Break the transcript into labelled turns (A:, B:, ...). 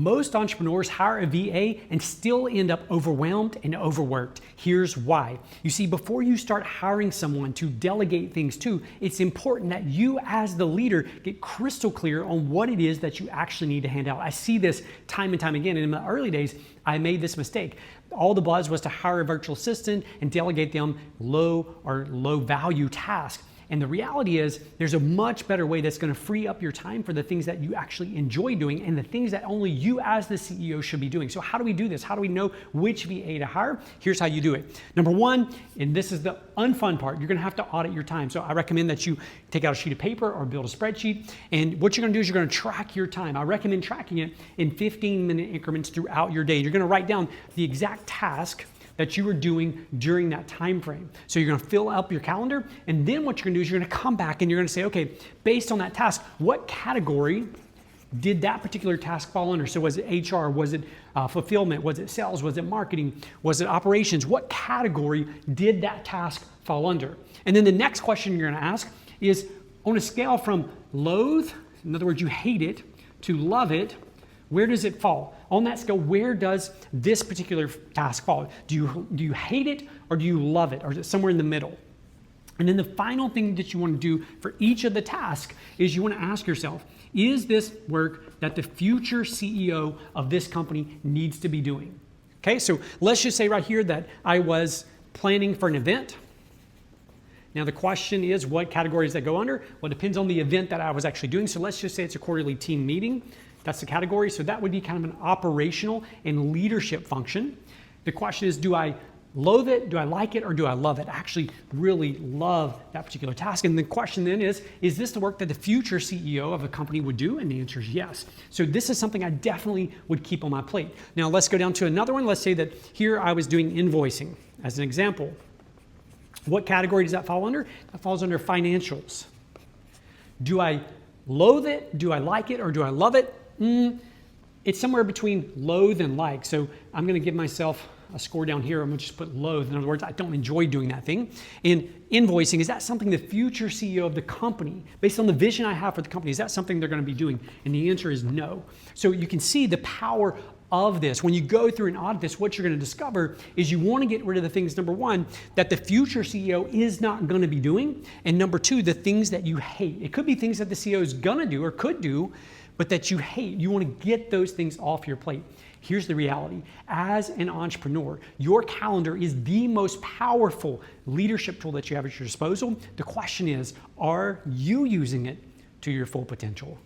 A: Most entrepreneurs hire a VA and still end up overwhelmed and overworked. Here's why. You see, before you start hiring someone to delegate things to, it's important that you as the leader get crystal clear on what it is that you actually need to hand out. I see this time and time again. And in the early days, I made this mistake. All the buzz was to hire a virtual assistant and delegate them low value tasks. And the reality is there's a much better way that's going to free up your time for the things that you actually enjoy doing and the things that only you as the CEO should be doing. So how do we do this? How do we know which VA to hire? Here's how you do it. Number one, and this is the unfun part, you're going to have to audit your time. So I recommend that you take out a sheet of paper or build a spreadsheet. And what you're going to do is you're going to track your time. I recommend tracking it in 15-minute increments throughout your day. You're going to write down the exact task that you were doing during that time frame. So you're going to fill up your calendar, and then what you're going to do is you're going to come back and you're going to say, okay, based on that task, what category did that particular task fall under? So was it HR? Was it fulfillment? Was it sales? Was it marketing? Was it operations? What category did that task fall under? And then the next question you're going to ask is, on a scale from loathe, in other words, you hate it, to love it, where does it fall? On that scale, where does this particular task fall? Do you hate it or do you love it? Or is it somewhere in the middle? And then the final thing that you want to do for each of the tasks is you want to ask yourself, is this work that the future CEO of this company needs to be doing? Okay, so let's just say right here that I was planning for an event. Now the question is, what categories that go under? Well, it depends on the event that I was actually doing. So let's just say it's a quarterly team meeting. That's the category. So that would be kind of an operational and leadership function. The question is, do I loathe it, do I like it, or do I love it? I actually really love that particular task. And the question then is this the work that the future CEO of a company would do? And the answer is yes. So this is something I definitely would keep on my plate. Now let's go down to another one. Let's say that here I was doing invoicing as an example. What category does that fall under? That falls under financials. Do I loathe it, do I like it, or do I love it? It's somewhere between loathe and like. So I'm going to give myself a score down here. I'm going to just put loathe. In other words, I don't enjoy doing that thing. And invoicing, is that something the future CEO of the company, based on the vision I have for the company, is that something they're going to be doing? And the answer is no. So you can see the power of this. When you go through and audit this, what you're going to discover is you want to get rid of the things, number one, that the future CEO is not going to be doing. And number two, the things that you hate. It could be things that the CEO is going to do or could do, but that you hate. You want to get those things off your plate. Here's the reality. As an entrepreneur, your calendar is the most powerful leadership tool that you have at your disposal. The question is, are you using it to your full potential?